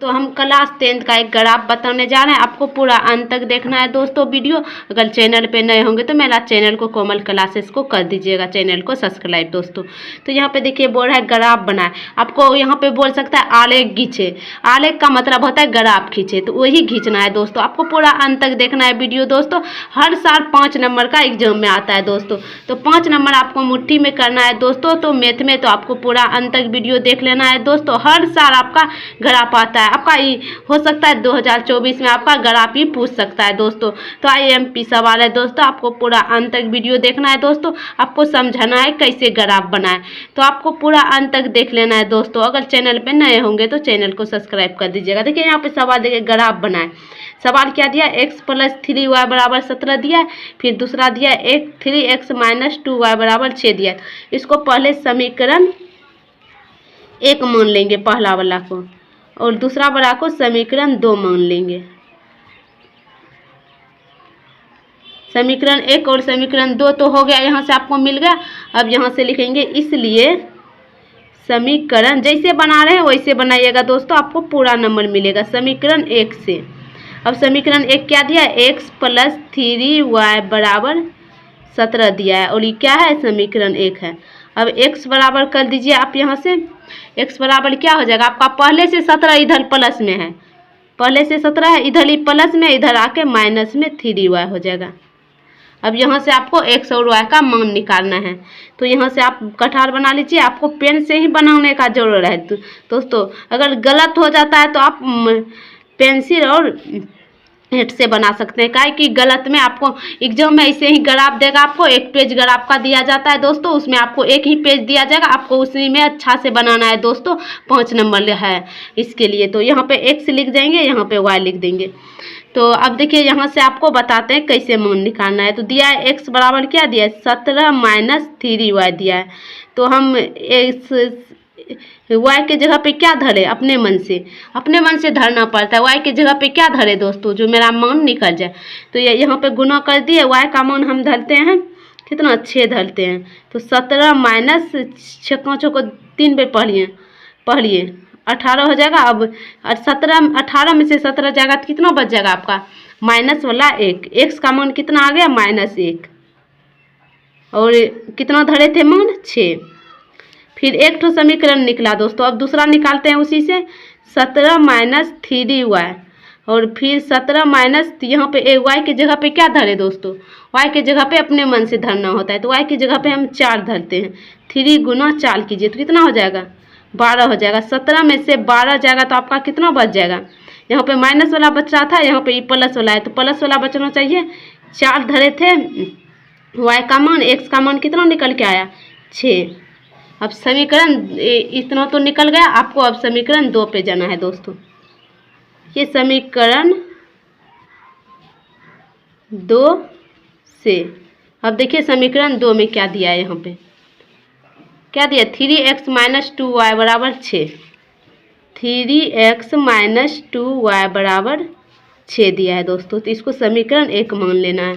तो हम class 10th का एक ग्राफ बताने जा रहे हैं। आपको पूरा अंत तक देखना है दोस्तों वीडियो। अगर चैनल पे नए होंगे तो मेरा चैनल को कोमल क्लासेस को कर दीजिएगा, चैनल को सब्सक्राइब दोस्तों। तो यहाँ पे देखिए बोल रहा है ग्राफ बनाए। आपको यहाँ पे बोल सकता है आलेख खींचे। आलेख का मतलब होता है ग्राफ खींचे, तो वही खींचना है दोस्तों। आपको पूरा अंत तक देखना है वीडियो दोस्तों। हर साल 5 नंबर का एग्जाम में आता है दोस्तों, तो 5 नंबर आपको मुट्ठी में करना है दोस्तों। तो मैथ में तो आपको पूरा अंत तक वीडियो देख लेना है दोस्तों। हर साल आपका ग्राफ आता है। आपका हो सकता है 2024 में आपका ग्राफ ही पूछ सकता है दोस्तों। तो IMP सवाल है दोस्तों, आपको पूरा अंत तक वीडियो देखना है दोस्तों। आपको समझाना है कैसे ग्राफ बनाए, तो आपको पूरा अंत तक देख लेना है दोस्तों। अगर चैनल पे नए होंगे तो चैनल को सब्सक्राइब कर दीजिएगा। देखिए यहाँ पे सवाल देखिए ग्राफ बनाए। सवाल क्या दिया, x + 3y = 17 दिया है। फिर दूसरा दिया 3x - 2y = 6 दिया है। इसको पहले समीकरण 1 मान लेंगे पहला वाला को, और दूसरा वाला को समीकरण 2 मान लेंगे। समीकरण 1 और समीकरण 2 तो हो गया, यहाँ से आपको मिल गया। अब यहाँ से लिखेंगे इसलिए समीकरण जैसे बना रहे हैं वैसे बनाइएगा दोस्तों, आपको पूरा नंबर मिलेगा समीकरण 1 से। अब समीकरण 1 क्या दिया है, x + 3y = 17 दिया है, और ये क्या है, समीकरण 1 है। अब x बराबर कर दीजिए आप यहाँ से। x बराबर क्या हो जाएगा आपका, पहले से 17 इधर प्लस में है, पहले से 17 है, इधर ही प्लस में, इधर आके माइनस में 3y हो जाएगा। अब यहाँ से आपको x और y का मान निकालना है, तो यहाँ से आप कठार बना लीजिए। आपको पेन से ही बनाने का जरूरत है दोस्तों। अगर गलत हो जाता है तो आप पेंसिल और हेड से बना सकते हैं। काहे कि गलत में आपको एग्जाम में ऐसे ही ग्राफ देगा, आपको 1 पेज ग्राफ का दिया जाता है दोस्तों। उसमें आपको 1 ही पेज दिया जाएगा, आपको उसी में अच्छा से बनाना है दोस्तों। 5 नंबर है इसके लिए, तो यहाँ पे x लिख देंगे, यहाँ पे y लिख देंगे। तो अब देखिए यहाँ से आपको बताते हैं कैसे मान निकालना है। तो दिया है x बराबर क्या दिया है, 17 - 3y दिया है। तो हम y के जगह पे क्या धरे, अपने मन से धरना पड़ता है। y के जगह पे क्या धरे दोस्तों, जो मेरा मान निकल जाए। तो ये यहाँ पे गुना कर दिए, y का मान हम धरते हैं कितना, 6 धरते हैं। तो 17 - 6 को 3 पे पढ़िए 18 हो जाएगा। अब 18 में से 17 जाएगा तो कितना बच जाएगा आपका, माइनस वाला 1। x का मान कितना आ गया, -1, और कितना धरे थे मान, 6। फिर एक ठो समीकरण निकला दोस्तों। अब दूसरा निकालते हैं उसी से, 17 - 3y, और फिर 17 यहाँ पे y के जगह पे क्या धरे दोस्तों, y के जगह पे अपने मन से धरना होता है। तो y की जगह पे हम 4 धरते हैं। 3 × 4 कीजिए तो कितना हो जाएगा, 12 हो जाएगा। 17 में से 12 जाएगा तो आपका कितना बच जाएगा, यहाँ पे माइनस वाला बच रहा था, यहाँ पे प्लस वाला है, तो प्लस वाला बचना चाहिए। 4 धरे थे y का मान, x का मान कितना निकल के आया, 6। अब समीकरण इतना तो निकल गया। आपको अब समीकरण 2 पे जाना है दोस्तों। ये समीकरण 2 से, अब देखिए समीकरण 2 में क्या दिया है, यहाँ पे क्या दिया, 3x - 2y = 6। 3x - 2y = 6 दिया है दोस्तों। तो इसको समीकरण 1 मान लेना है।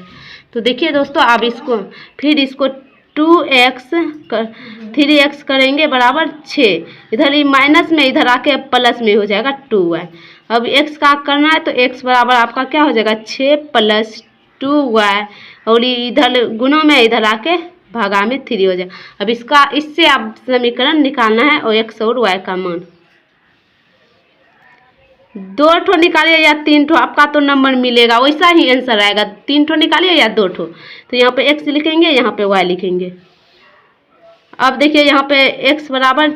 तो देखिए दोस्तों, अब इसको फिर इसको 3x करेंगे बराबर 6, इधर ही माइनस में, इधर आके प्लस में हो जाएगा 2y। अब x का करना है तो x बराबर आपका क्या हो जाएगा, 6 + 2y, और इधर गुना में, इधर आके भागा में 3 हो जाएगा। अब इससे आप समीकरण निकालना है, और x और y का मान 2 ठो निकालिए या 3 ठो, आपका तो नंबर मिलेगा, वैसा ही आंसर आएगा। 3 ठो निकालिए या 2 ठो। तो यहाँ पे x लिखेंगे, यहाँ पे y लिखेंगे। अब देखिए यहाँ पे x बराबर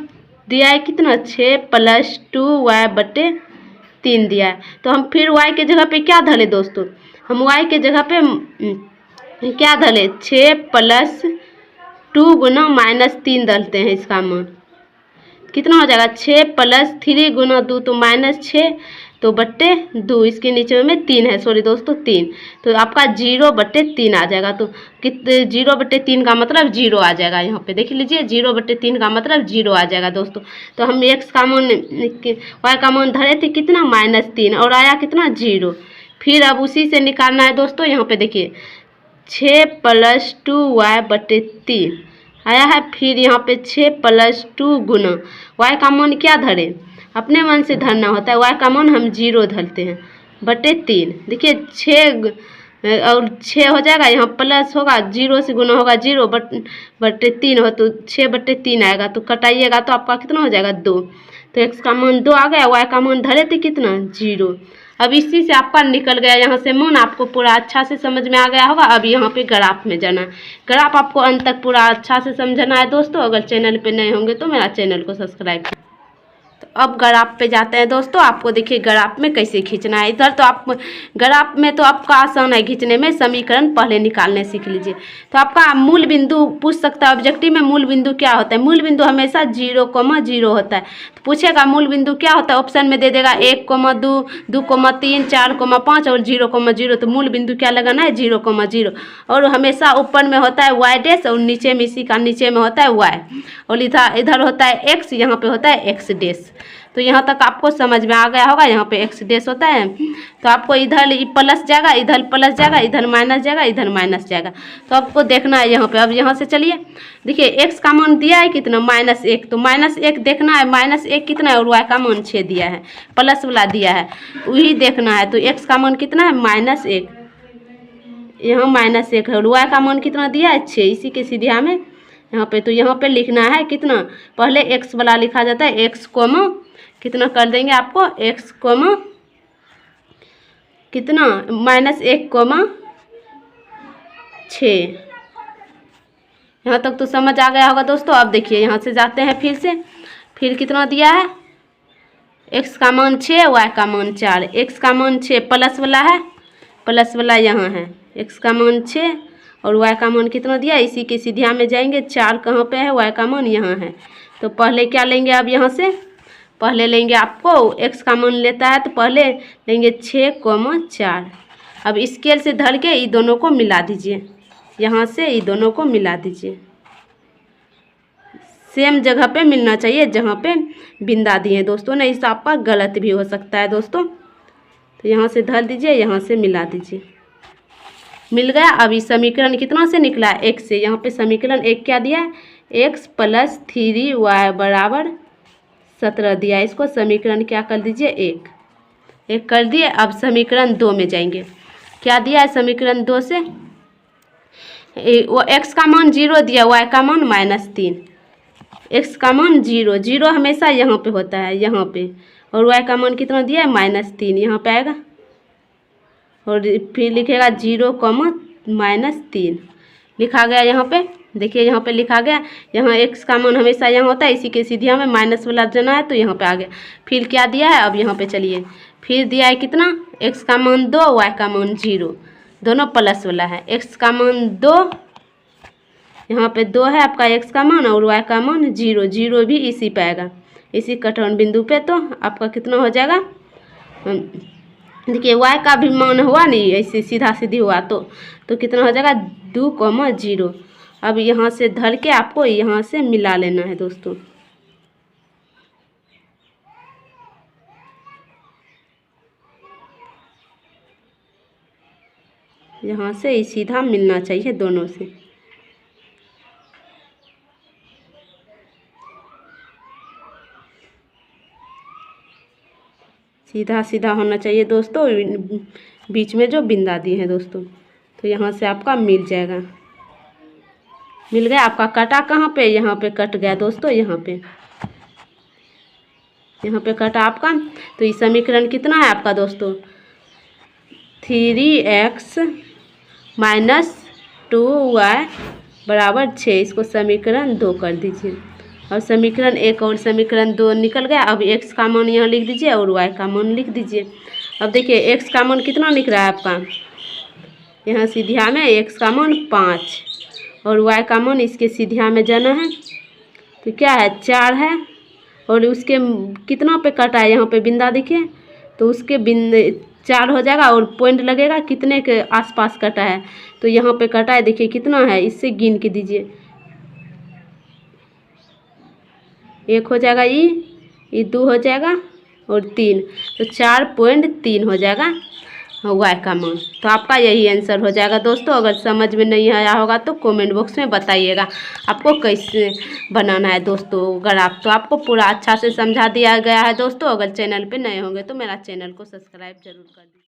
दिया है कितना, 6 + 2y / 3 दिया है। तो हम फिर y के जगह पे क्या धरे दोस्तों, हम y के जगह पे क्या धरे, 6 + 2 × -3 धरते हैं। इसका मान कितना हो जाएगा, 6 + 3 × 2 तो -6, तो बट्टे 2, इसके नीचे में 3 है, सॉरी दोस्तों 3, तो आपका 0/3 आ जाएगा। तो कितने 0/3 का मतलब 0 आ जाएगा। यहाँ पे देख लीजिए 0/3 का मतलब 0 आ जाएगा दोस्तों। तो हम x का मान, y का मान धरे थे कितना, -3, और आया कितना, 0। फिर अब उसी से निकालना है दोस्तों। यहाँ पे देखिए 6 + 2y / 3 आया है। फिर यहाँ पे 6 + 2 गुना y का मान क्या धरे, अपने मन से धरना होता है। y का मान हम 0 धरते हैं बटे 3। देखिए 6 और 6 हो जाएगा, यहाँ प्लस होगा, 0 से गुना होगा 0 बटे 3 हो तो 6 बटे 3 आएगा। तो कटाइएगा तो आपका कितना हो जाएगा 2। तो x का मान 2 आ गया, y का मान धरे थे कितना 0। अब इसी से आपका निकल गया यहाँ से मान। आपको पूरा अच्छा से समझ में आ गया होगा। अब यहाँ पे ग्राफ में जाना है। ग्राफ आपको अंत तक पूरा अच्छा से समझना है दोस्तों। अगर चैनल पे नए होंगे तो मेरा चैनल को सब्सक्राइब करें। तो अब ग्राफ पे जाते हैं दोस्तों। आपको देखिए ग्राफ में कैसे खींचना है। इधर तो आप ग्राफ में तो आपका आसान है खींचने में, समीकरण पहले निकालने सीख लीजिए। तो आपका मूल बिंदु पूछ सकता है ऑब्जेक्टिव में, मूल बिंदु क्या होता है। मूल बिंदु हमेशा 0,0 होता है। तो पूछेगा मूल बिंदु क्या होता है, ऑप्शन में दे देगा 1,2, 2,3, 4,5 और 0,0। तो मूल बिंदु क्या लगाना है 0,0। और हमेशा ऊपर में होता है y डैश और नीचे में इसी का नीचे में होता है y, और इधर होता है x, यहाँ पे होता है x डैश। तो यहाँ तक आपको समझ में आ गया होगा। यहाँ पे x डैश होता है तो आपको इधर प्लस जाएगा, इधर प्लस जाएगा, इधर माइनस जाएगा, इधर माइनस जाएगा। तो आपको देखना है यहाँ पे। अब यहाँ से चलिए देखिए x का मान दिया है कितना -1, तो -1 देखना है। -1 कितना है और y का मान 6 दिया है, प्लस वाला दिया है, वही देखना है। तो x का मान कितना है -1, यहाँ -1 है, और y का मान कितना दिया है 6, इसी के सीधा में यहाँ पे। तो यहाँ पे लिखना है कितना, पहले x वाला लिखा जाता है, x कोमा कितना कर देंगे आपको, x कोमा कितना -1,6। यहाँ तक तो समझ आ गया होगा दोस्तों। अब देखिए यहाँ से जाते हैं फिर कितना दिया है, x का मान 6, y का मान 4। x का मान 6 प्लस वाला है, प्लस वाला यहाँ है, x का मान 6 और y का मान कितना दिया, इसी के सीधा में जाएंगे। 4 कहाँ पे है, y का मान यहाँ है। तो पहले क्या लेंगे, अब यहाँ से पहले लेंगे, आपको x का मान लेता है तो पहले लेंगे 6,4। अब स्केल से धर के इन दोनों को मिला दीजिए, यहाँ से इन दोनों को मिला दीजिए। सेम जगह पे मिलना चाहिए जहाँ पे बिंदा दिए दोस्तों, नहीं तो आपका गलत भी हो सकता है दोस्तों। तो यहाँ से धर दीजिए, यहाँ से मिला दीजिए, मिल गया। अभी समीकरण कितना से निकला, 1 से। यहाँ पे समीकरण 1 क्या दिया है, x + 3y = 17 दिया है। इसको समीकरण क्या कर दीजिए, 1 कर दिए। अब समीकरण 2 में जाएंगे। क्या दिया है समीकरण 2 से, वो x का मान 0 दिया, y का मान -3। x का मान 0 हमेशा यहाँ पे होता है, यहाँ पे, और y का मान कितना दिया है -3, यहाँ पे आएगा। और फिर लिखेगा 0,-3 लिखा गया यहाँ पे। देखिए यहाँ पे लिखा गया, यहाँ x का मान हमेशा यहाँ होता है, इसी के सीधा में माइनस वाला जाना है तो यहाँ पे आ गया। फिर क्या दिया है, अब यहाँ पे चलिए, फिर दिया है कितना, x का मान 2, y का मान 0, दोनों प्लस वाला है। x का मान 2, यहाँ पे 2 है आपका x का मान, और y का मान 0 भी इसी पे आएगा, इसी कटौन बिंदु पे। तो आपका कितना हो जाएगा, देखिए y का भी मान हुआ नहीं, ऐसे सीधा सीधी हुआ तो कितना हो जाएगा 2,0। अब यहाँ से धर के आपको यहाँ से मिला लेना है दोस्तों। यहाँ से सीधा मिलना चाहिए दोनों से। सीधा सीधा होना चाहिए दोस्तों, बीच में जो बिंदा दिए हैं दोस्तों। तो यहाँ से आपका मिल जाएगा, मिल गया। आपका कटा कहाँ पे, यहाँ पे कट गया दोस्तों, यहाँ पे कटा आपका। तो ये समीकरण कितना है आपका दोस्तों, 3x - 2y = 6। इसको समीकरण 2 कर दीजिए। और समीकरण 1 और समीकरण 2 निकल गया। अब x का मान यहाँ लिख दीजिए और y का मान लिख दीजिए। अब देखिए x का मान कितना लिख रहा है आपका, यहाँ सीधा में x का मान 5 और y का मान इसके सीधा में जाना है तो क्या है 4 है। और उसके कितना पे कटा है, यहाँ पे बिंदा देखिए, तो उसके बिंदे 4 हो जाएगा और पॉइंट लगेगा कितने के आसपास कटा है। तो यहाँ पे कटा है, देखिए कितना है, इससे गिन के दीजिए। 1 हो जाएगा, ये 2 हो जाएगा और 3, तो 4.3 हो जाएगा। y का मान। तो आपका यही आंसर हो जाएगा दोस्तों। अगर समझ में नहीं आया होगा तो कमेंट बॉक्स में बताइएगा आपको कैसे बनाना है दोस्तों ग्राफ। तो आपको पूरा अच्छा से समझा दिया गया है दोस्तों। अगर चैनल पे नए होंगे तो मेरा चैनल को सब्सक्राइब जरूर कर दीजिए।